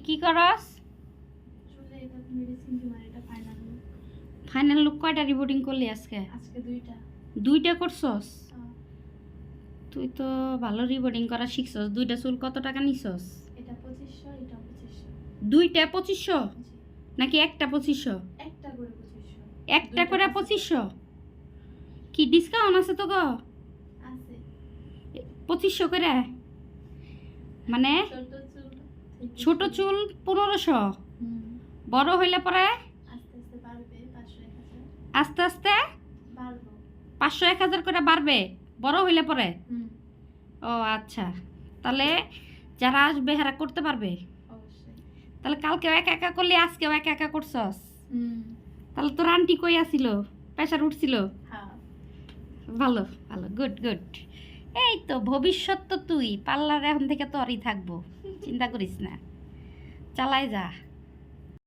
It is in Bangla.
কি করস? ফাইনাল লুক কয়টা রিপোর্টিং করলি আজকে? দুইটা করছস? তুই তো ভালো রিপোর্টিং করা শিখছস। দুইটা চুল কত টাকা নিছস? দুইটা 2500 নাকি একটা 2500? একটা করে 2500। কি ডিসকাউন্ট আছে তো গো? 2500 করে মানে ছোট চুল 1500, বড় হইলে পরে আস্তে আস্তে 500-1000 করে বাড়বে বড় হইলে পরে। ও আচ্ছা, তাহলে যারা আসবে হেরা করতে পারবে। তাহলে কালকেও একা একা করলি, আজকেও একা একা করছস। তাহলে তোর আন্টি কই আসিল? প্রেশার উঠছিল? ভালো ভালো, গুড গুড। এই তো ভবিষ্যৎ তো তুই পার্লার এখন থেকে তোরই থাকবো, চিন্তা করিস না, চালাই যা।